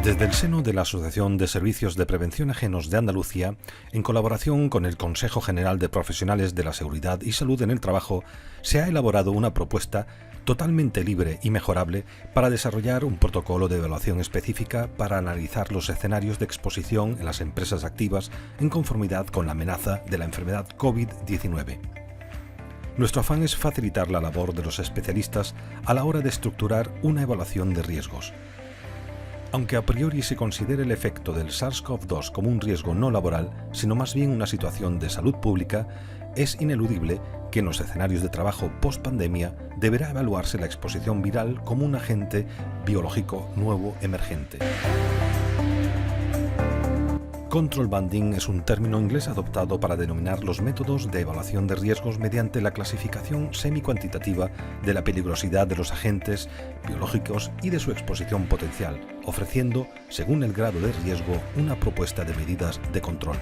Desde el seno de la Asociación de Servicios de Prevención Ajenos de Andalucía, en colaboración con el Consejo General de Profesionales de la Seguridad y Salud en el Trabajo, se ha elaborado una propuesta totalmente libre y mejorable para desarrollar un protocolo de evaluación específica para analizar los escenarios de exposición en las empresas activas en conformidad con la amenaza de la enfermedad COVID-19. Nuestro afán es facilitar la labor de los especialistas a la hora de estructurar una evaluación de riesgos. Aunque a priori se considere el efecto del SARS-CoV-2 como un riesgo no laboral, sino más bien una situación de salud pública, es ineludible que en los escenarios de trabajo post-pandemia deberá evaluarse la exposición viral como un agente biológico nuevo emergente. Control banding es un término inglés adoptado para denominar los métodos de evaluación de riesgos mediante la clasificación semi-cuantitativa de la peligrosidad de los agentes biológicos y de su exposición potencial, ofreciendo, según el grado de riesgo, una propuesta de medidas de control.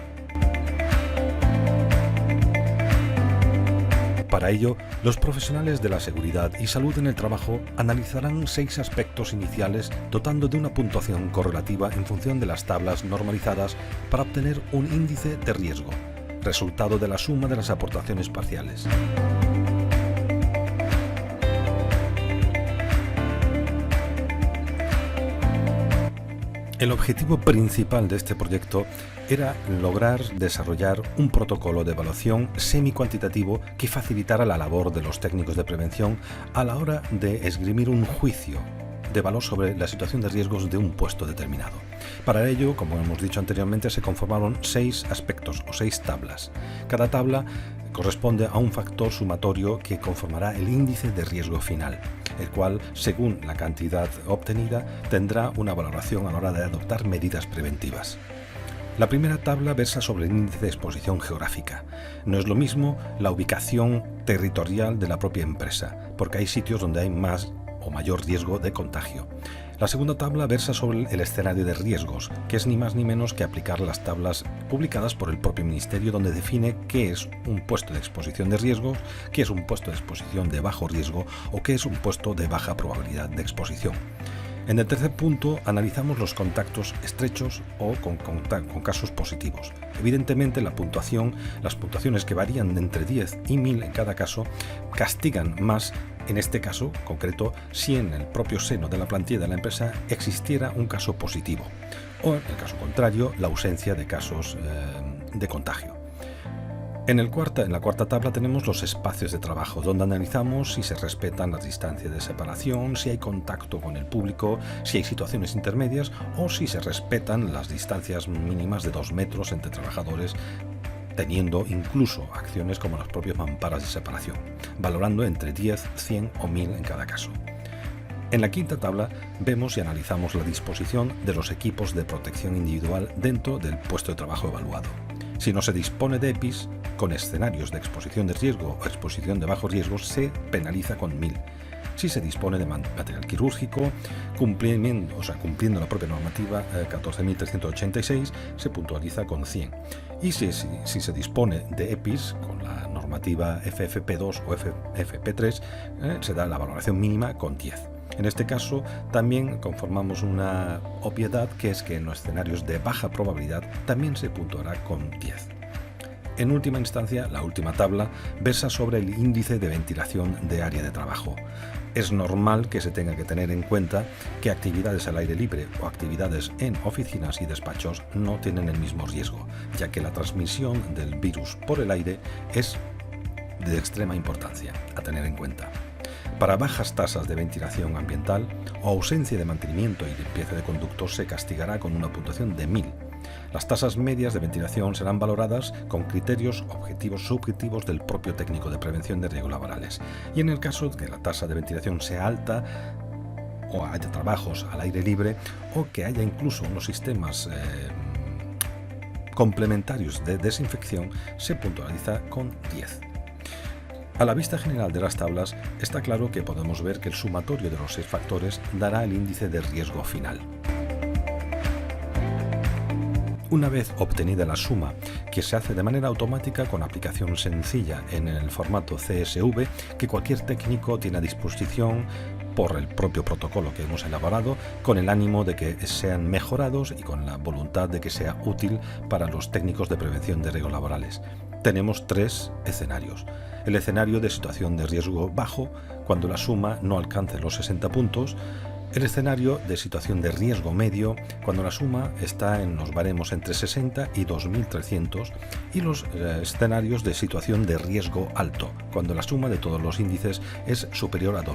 Para ello, los profesionales de la seguridad y salud en el trabajo analizarán 6 aspectos iniciales dotando de una puntuación correlativa en función de las tablas normalizadas para obtener un índice de riesgo, resultado de la suma de las aportaciones parciales. El objetivo principal de este proyecto era lograr desarrollar un protocolo de evaluación semi-cuantitativo que facilitara la labor de los técnicos de prevención a la hora de esgrimir un juicio de valor sobre la situación de riesgos de un puesto determinado. Para ello, como hemos dicho anteriormente, se conformaron 6 aspectos o 6 tablas. Cada tabla corresponde a un factor sumatorio que conformará el índice de riesgo final, el cual, según la cantidad obtenida, tendrá una valoración a la hora de adoptar medidas preventivas. La primera tabla versa sobre el índice de exposición geográfica. No es lo mismo la ubicación territorial de la propia empresa, porque hay sitios donde hay más o mayor riesgo de contagio. La segunda tabla versa sobre el escenario de riesgos, que es ni más ni menos que aplicar las tablas publicadas por el propio Ministerio, donde define qué es un puesto de exposición de riesgos, qué es un puesto de exposición de bajo riesgo o qué es un puesto de baja probabilidad de exposición. En el tercer punto analizamos los contactos estrechos o con casos positivos. Evidentemente las puntuaciones que varían entre 10 y 1000 en cada caso, castigan más en este caso concreto si en el propio seno de la plantilla de la empresa existiera un caso positivo o en el caso contrario la ausencia de casos de contagio. En la cuarta tabla tenemos los espacios de trabajo, donde analizamos si se respetan las distancias de separación, si hay contacto con el público, si hay situaciones intermedias o si se respetan las distancias mínimas de 2 metros entre trabajadores, teniendo incluso acciones como las propias mamparas de separación, valorando entre 10, 100 o 1000 en cada caso. En la quinta tabla vemos y analizamos la disposición de los equipos de protección individual dentro del puesto de trabajo evaluado. Si no se dispone de EPIs con escenarios de exposición de riesgo o exposición de bajo riesgo, se penaliza con 1000. Si se dispone de material quirúrgico, cumpliendo la propia normativa 14.386, se puntualiza con 100. Y si se dispone de EPIs con la normativa FFP2 o FFP3, se da la valoración mínima con 10. En este caso, también conformamos una obviedad, que es que en los escenarios de baja probabilidad también se puntuará con 10. En última instancia, la última tabla versa sobre el índice de ventilación de área de trabajo. Es normal que se tenga que tener en cuenta que actividades al aire libre o actividades en oficinas y despachos no tienen el mismo riesgo, ya que la transmisión del virus por el aire es de extrema importancia a tener en cuenta. Para bajas tasas de ventilación ambiental o ausencia de mantenimiento y limpieza de conductos se castigará con una puntuación de 1000. Las tasas medias de ventilación serán valoradas con criterios objetivos subjetivos del propio técnico de prevención de riesgos laborales. Y en el caso de que la tasa de ventilación sea alta o haya trabajos al aire libre o que haya incluso unos sistemas complementarios de desinfección, se puntualiza con 10. A la vista general de las tablas, está claro que podemos ver que el sumatorio de los 6 factores dará el índice de riesgo final. Una vez obtenida la suma, que se hace de manera automática con aplicación sencilla en el formato CSV, que cualquier técnico tiene a disposición por el propio protocolo que hemos elaborado, con el ánimo de que sean mejorados y con la voluntad de que sea útil para los técnicos de prevención de riesgos laborales. Tenemos 3 escenarios. El escenario de situación de riesgo bajo, cuando la suma no alcance los 60 puntos. El escenario de situación de riesgo medio, cuando la suma está en los baremos entre 60 y 2.300, y los escenarios de situación de riesgo alto, cuando la suma de todos los índices es superior a 2.300.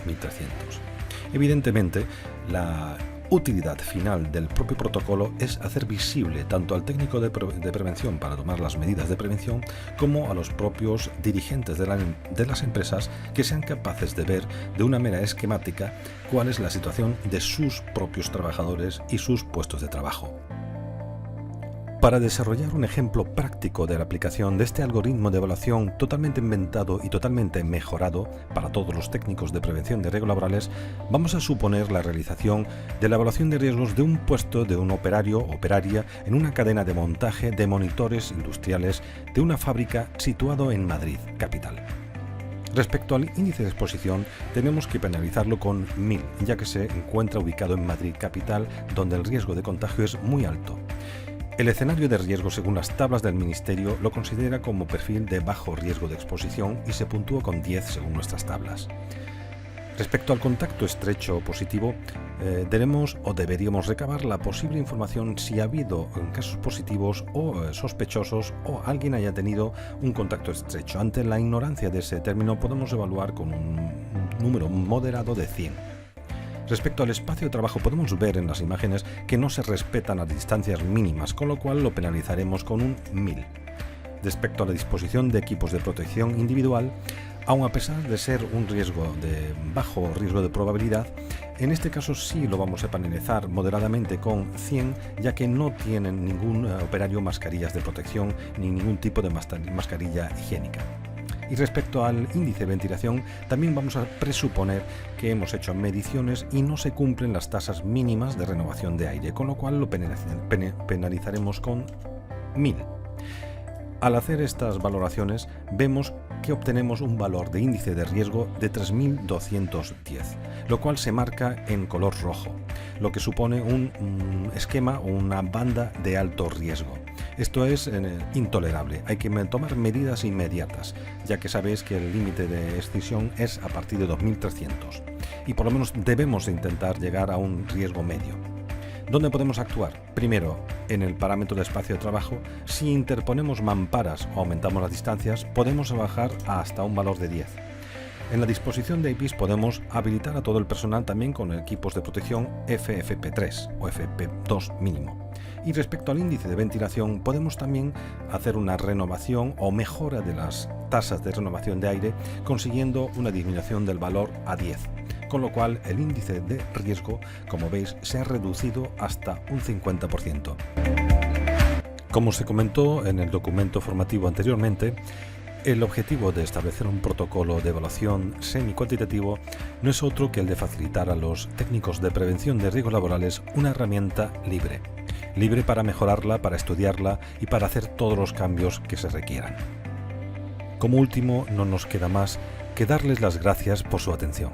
Evidentemente, la utilidad final del propio protocolo es hacer visible tanto al técnico de prevención para tomar las medidas de prevención como a los propios dirigentes de las empresas, que sean capaces de ver de una manera esquemática cuál es la situación de sus propios trabajadores y sus puestos de trabajo. Para desarrollar un ejemplo práctico de la aplicación de este algoritmo de evaluación totalmente inventado y totalmente mejorado para todos los técnicos de prevención de riesgos laborales, vamos a suponer la realización de la evaluación de riesgos de un puesto de un operario o operaria en una cadena de montaje de monitores industriales de una fábrica situado en Madrid, capital. Respecto al índice de exposición, tenemos que penalizarlo con 1000, ya que se encuentra ubicado en Madrid, capital, donde el riesgo de contagio es muy alto. El escenario de riesgo, según las tablas del Ministerio, lo considera como perfil de bajo riesgo de exposición y se puntúa con 10 según nuestras tablas. Respecto al contacto estrecho positivo, deberíamos recabar la posible información si ha habido casos positivos o sospechosos o alguien haya tenido un contacto estrecho. Ante la ignorancia de ese término, podemos evaluar con un número moderado de 100. Respecto al espacio de trabajo, podemos ver en las imágenes que no se respetan las distancias mínimas, con lo cual lo penalizaremos con un 1000. Respecto a la disposición de equipos de protección individual, aun a pesar de ser un riesgo de bajo riesgo de probabilidad, en este caso sí lo vamos a penalizar moderadamente con 100, ya que no tienen ningún operario mascarillas de protección ni ningún tipo de mascarilla higiénica. Y respecto al índice de ventilación, también vamos a presuponer que hemos hecho mediciones y no se cumplen las tasas mínimas de renovación de aire, con lo cual lo penalizaremos con 1000. Al hacer estas valoraciones, vemos que obtenemos un valor de índice de riesgo de 3210, lo cual se marca en color rojo, lo que supone un esquema o una banda de alto riesgo. Esto es intolerable, hay que tomar medidas inmediatas, ya que sabéis que el límite de excisión es a partir de 2300 y por lo menos debemos intentar llegar a un riesgo medio. ¿Dónde podemos actuar? Primero, en el parámetro de espacio de trabajo. Si interponemos mamparas o aumentamos las distancias, podemos bajar hasta un valor de 10. En la disposición de EPIs podemos habilitar a todo el personal también con equipos de protección FFP3 o FFP2 mínimo. Y respecto al índice de ventilación, podemos también hacer una renovación o mejora de las tasas de renovación de aire, consiguiendo una disminución del valor a 10. Con lo cual el índice de riesgo, como veis, se ha reducido hasta un 50%. Como se comentó en el documento formativo anteriormente, el objetivo de establecer un protocolo de evaluación semi-cuantitativo no es otro que el de facilitar a los técnicos de prevención de riesgos laborales una herramienta libre para mejorarla, para estudiarla y para hacer todos los cambios que se requieran. Como último, no nos queda más que darles las gracias por su atención.